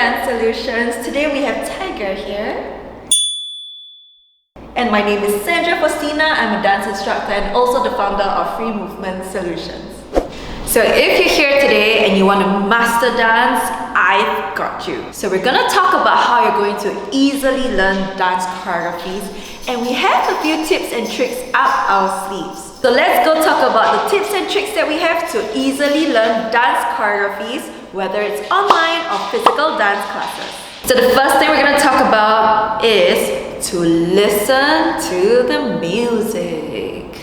Dance Solutions. Today we have Tiger here. And my name is Sandra Faustina. I'm a dance instructor and also the founder of Free Movement Solutions. So if you're here today and you want to master dance, I've got you. So we're gonna talk about how you're going to easily learn dance choreographies, and we have a few tips and tricks up our sleeves. So let's go talk about the tips and tricks that we have to easily learn dance choreographies, whether it's online or physical dance classes. So the first thing we're gonna talk about is to listen to the music.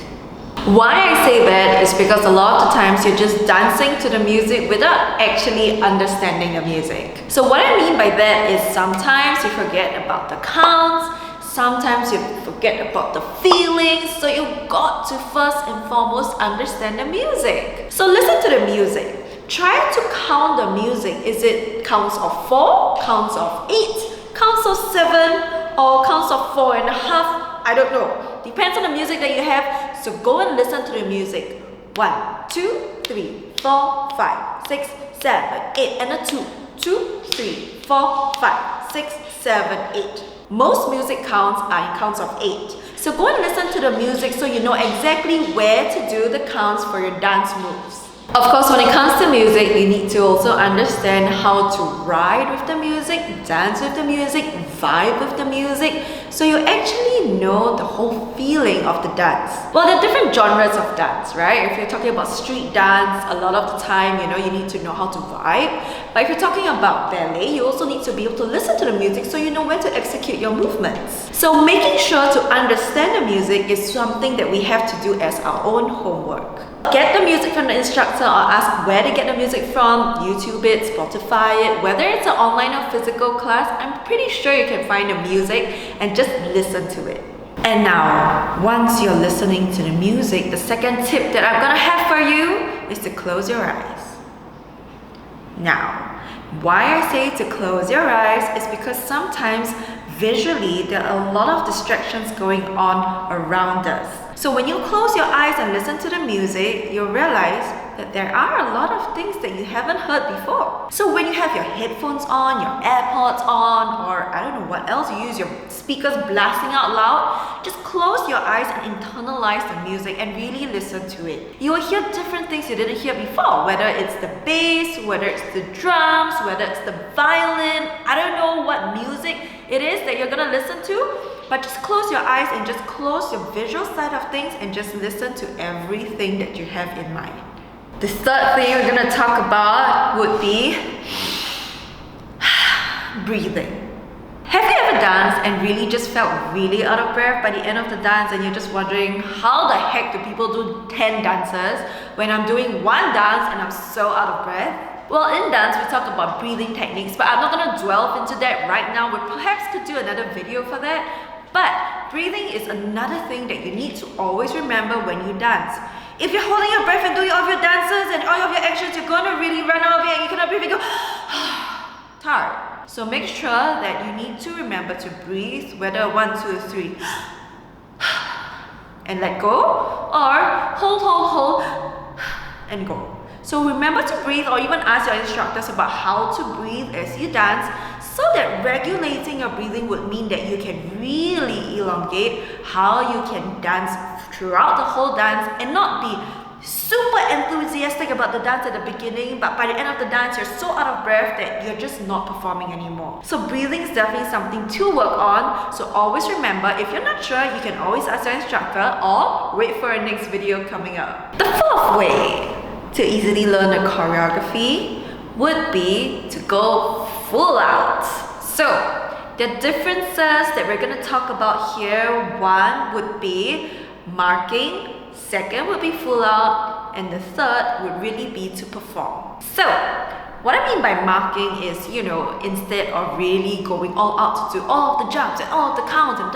Why I say that is because a lot of the times you're just dancing to the music without actually understanding the music. So what I mean by that is sometimes you forget about the counts, sometimes you forget about the feelings, so you've got to first and foremost understand the music. So listen to the music. Try to count the music. Is it counts of 4, counts of 8, counts of 7, or counts of 4.5? I don't know. Depends on the music that you have. So go and listen to the music. 1, 2, 3, 4, 5, 6, 7, 8, and a 2, 2, 3, 4, 5, 6, 7, 8. Most music counts are in counts of 8. So go and listen to the music so you know exactly where to do the counts for your dance moves. Of course, when it comes to music, you need to also understand how to ride with the music, dance with the music, vibe with the music, so you actually know the whole feeling of the dance. Well, there are different genres of dance, right? If you're talking about street dance, a lot of the time, you need to know how to vibe. But if you're talking about ballet, you also need to be able to listen to the music so you know when to execute your movements. So making sure to understand the music is something that we have to do as our own homework. Get the music from the instructor or ask where to get the music from, YouTube it, Spotify it, whether it's an online or physical class, I'm pretty sure you can find the music and just listen to it. And now, once you're listening to the music, the second tip that I'm gonna have for you is to close your eyes. Now, why I say to close your eyes is because sometimes visually there are a lot of distractions going on around us. So when you close your eyes and listen to the music, you'll realize that there are a lot of things that you haven't heard before. So when you have your headphones on, your AirPods on, or I don't know what else you use, your speakers blasting out loud, just close your eyes and internalize the music and really listen to it. You will hear different things you didn't hear before, whether it's the bass, whether it's the drums, whether it's the violin. I don't know what music it is that you're gonna listen to, but just close your eyes and just close your visual side of things and just listen to everything that you have in mind. The third thing we're gonna talk about would be breathing. Have you ever danced and really just felt really out of breath by the end of the dance and you're just wondering how the heck do people do 10 dances when I'm doing one dance and I'm so out of breath? Well, in dance we talk about breathing techniques, but I'm not gonna delve into that right now. We perhaps could do another video for that. But breathing is another thing that you need to always remember when you dance. If you're holding your breath and doing all of your dances and all of your actions, you're gonna really run out of it and you cannot breathe and go tired. So make sure that you need to remember to breathe, whether 1, 2, 3 and let go, or hold and go. So remember to breathe, or even ask your instructors about how to breathe as you dance, so that regulating your breathing would mean that you can really elongate how you can dance throughout the whole dance and not be super enthusiastic about the dance at the beginning, but by the end of the dance you're so out of breath that you're just not performing anymore. So breathing is definitely something to work on. So always remember, if you're not sure, you can always ask your instructor or wait for a next video coming up. The fourth way to easily learn a choreography would be to go full out. So the differences that we're going to talk about here, one would be marking, second would be full out, and the third would really be to perform. So what I mean by marking is, instead of really going all out to do all of the jumps and all of the counts and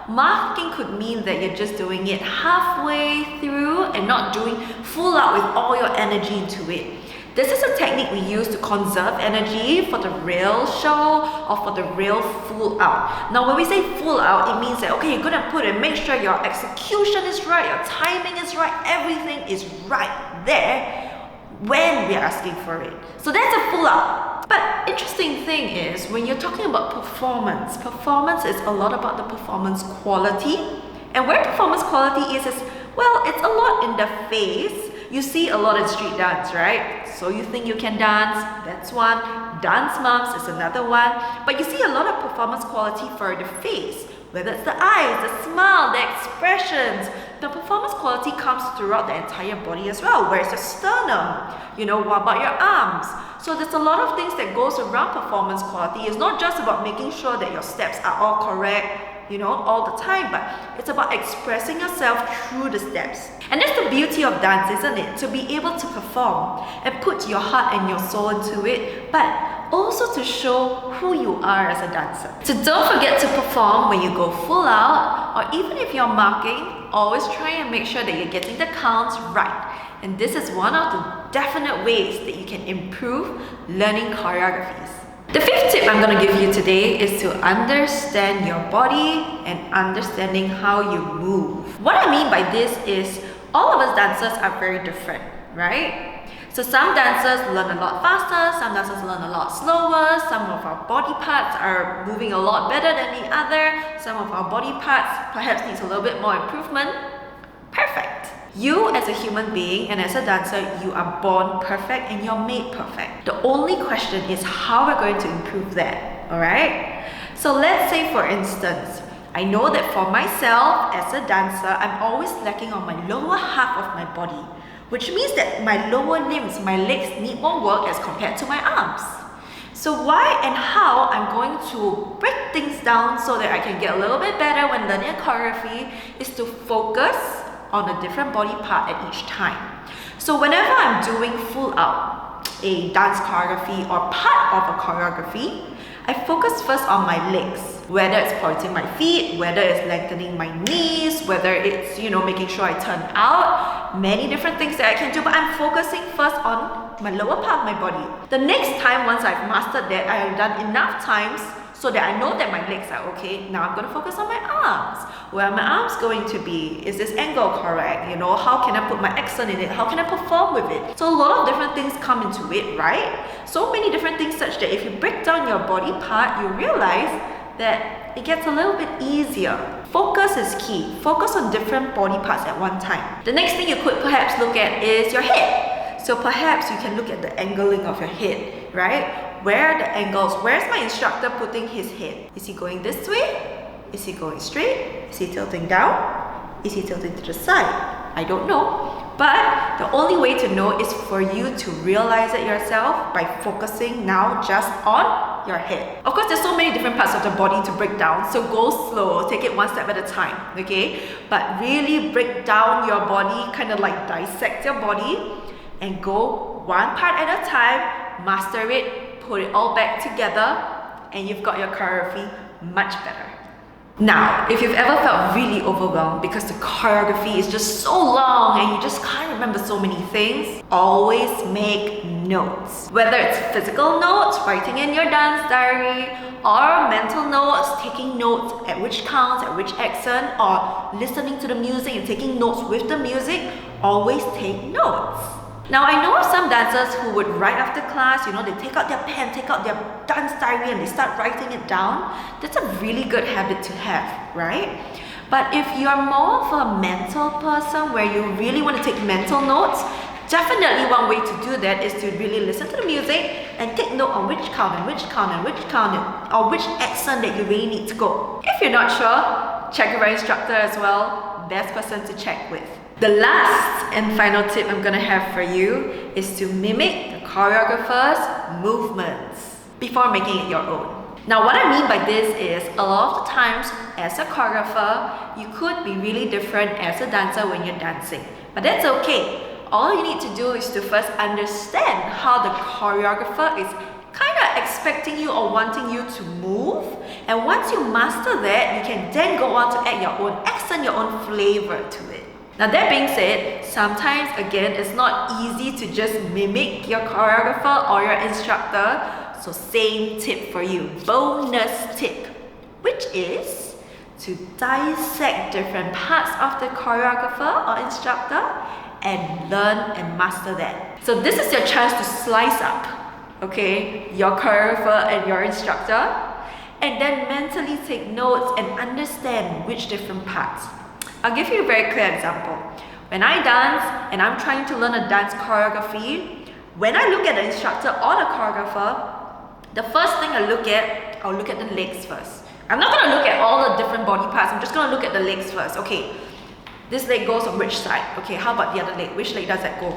marking could mean that you're just doing it halfway through and not doing full out with all your energy into it. This is a technique we use to conserve energy for the real show or for the real full out. Now when we say full out, it means that okay, you're gonna put it, make sure your execution is right, your timing is right, everything is right there when we're asking for it. So that's a full out. But in interesting thing is when you're talking about performance, performance is a lot about the performance quality. And where performance quality is well, it's a lot in the face. You see a lot in street dance, right? So you think you can dance, that's one. Dance moms is another one. But you see a lot of performance quality for the face, whether it's the eyes, the smile, the expressions. The performance quality comes throughout the entire body as well. Where's your sternum? What about your arms? So there's a lot of things that goes around performance quality. It's not just about making sure that your steps are all correct, all the time, but it's about expressing yourself through the steps. And that's the beauty of dance, isn't it? To be able to perform and put your heart and your soul into it, but also to show who you are as a dancer. So don't forget to perform when you go full out, or even if you're marking, always try and make sure that you're getting the counts right. And this is one of the definite ways that you can improve learning choreographies. The fifth tip I'm going to give you today is to understand your body and understanding how you move. What I mean by this is all of us dancers are very different, right? So some dancers learn a lot faster, some dancers learn a lot slower, some of our body parts are moving a lot better than the other, some of our body parts perhaps needs a little bit more improvement. Perfect. You as a human being and as a dancer, you are born perfect and you're made perfect. The only question is how we're going to improve that, alright? So let's say for instance, I know that for myself as a dancer, I'm always lacking on my lower half of my body, which means that my lower limbs, my legs need more work as compared to my arms. So why and how I'm going to break things down so that I can get a little bit better when learning a choreography is to focus on a different body part at each time. So whenever I'm doing full out a dance choreography or part of a choreography, I focus first on my legs, whether it's pointing my feet, whether it's lengthening my knees, whether it's, making sure I turn out, many different things that I can do, but I'm focusing first on my lower part of my body. The next time, once I've mastered that, I have done enough times so that I know that my legs are okay. Now I'm going to focus on my arms. Where are my arms going to be? Is this angle correct? How can I put my accent in it? How can I perform with it? So a lot of different things come into it, right? So many different things such that if you break down your body part, you realize that it gets a little bit easier. Focus is key. Focus on different body parts at one time. The next thing you could perhaps look at is your head. So perhaps you can look at the angling of your head, right? Where are the angles? Where's my instructor putting his head? Is he going this way? Is he going straight? Is he tilting down? Is he tilting to the side? I don't know. But the only way to know is for you to realize it yourself by focusing now just on your head. Of course, there's so many different parts of the body to break down, so go slow, take it one step at a time, okay? But really break down your body, kind of like dissect your body and go one part at a time, master it, put it all back together, and you've got your choreography much better. Now, if you've ever felt really overwhelmed because the choreography is just so long and you just can't remember so many things, always make notes. Whether it's physical notes, writing in your dance diary, or mental notes, taking notes at which counts, at which accent, or listening to the music and taking notes with the music, always take notes. Now, I know of some dancers who would write after class, they take out their pen, take out their dance diary and they start writing it down. That's a really good habit to have, right? But if you're more of a mental person where you really want to take mental notes, definitely one way to do that is to really listen to the music and take note on which count and which count and which count or which accent that you really need to go. If you're not sure, check your instructor as well. Best person to check with. The last and final tip I'm going to have for you is to mimic the choreographer's movements before making it your own. Now, what I mean by this is a lot of the times as a choreographer, you could be really different as a dancer when you're dancing. But that's okay. All you need to do is to first understand how the choreographer is kind of expecting you or wanting you to move. And once you master that, you can then go on to add your own accent, your own flavor to it. Now that being said, sometimes again, it's not easy to just mimic your choreographer or your instructor. So same tip for you, bonus tip, which is to dissect different parts of the choreographer or instructor and learn and master that. So this is your chance to slice up okay, your choreographer and your instructor, and then mentally take notes and understand which different parts. I'll give you a very clear example. When I dance and I'm trying to learn a dance choreography, when I look at the instructor or the choreographer, the first thing I'll look at the legs first. I'm not going to look at all the different body parts, I'm just going to look at the legs first. Okay, this leg goes on which side? Okay, how about the other leg? Which leg does that go?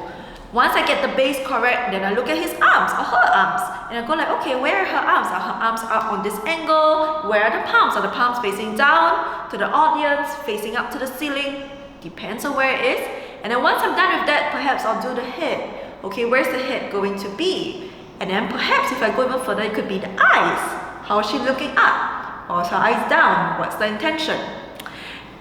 Once I get the base correct, then I look at his arms or her arms. And I go like, okay, where are her arms? Are her arms up on this angle? Where are the palms? Are the palms facing down to the audience, facing up to the ceiling? Depends on where it is. And then once I'm done with that, perhaps I'll do the head. Okay, where's the head going to be? And then perhaps if I go even further, it could be the eyes. How is she looking up? Or is her eyes down? What's the intention?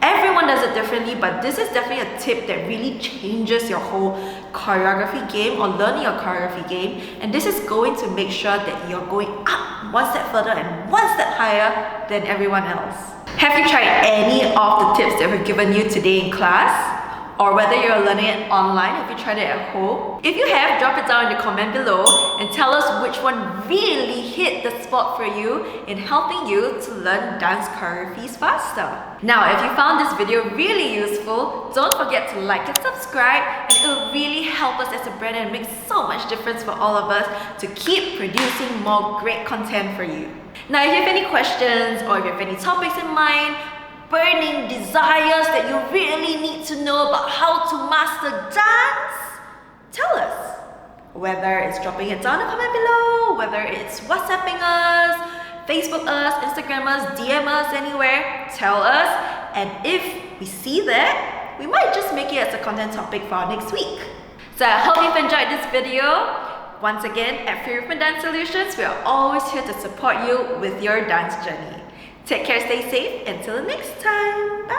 Everyone does it differently, but this is definitely a tip that really changes your whole choreography game or learning your choreography game. And this is going to make sure that you're going up one step further and one step higher than everyone else. Have you tried any of the tips that were given you today in class? Or whether you're learning it online, have you tried it at home? If you have, drop it down in the comment below and tell us which one really hit the spot for you in helping you to learn dance choreographies faster. Now, if you found this video really useful, don't forget to like and subscribe, and it will really help us as a brand and make so much difference for all of us to keep producing more great content for you. Now, if you have any questions or if you have any topics in mind, burning desires that you really need to know about how to master dance, tell us. Whether it's dropping it down in the comment below, whether it's WhatsApping us, Facebook us, Instagram us, DM us, anywhere, tell us. And if we see that, we might just make it as a content topic for our next week. So I hope you've enjoyed this video. Once again, at Free Movement Dance Solutions, we are always here to support you with your dance journey. Take care, stay safe, until next time. Bye!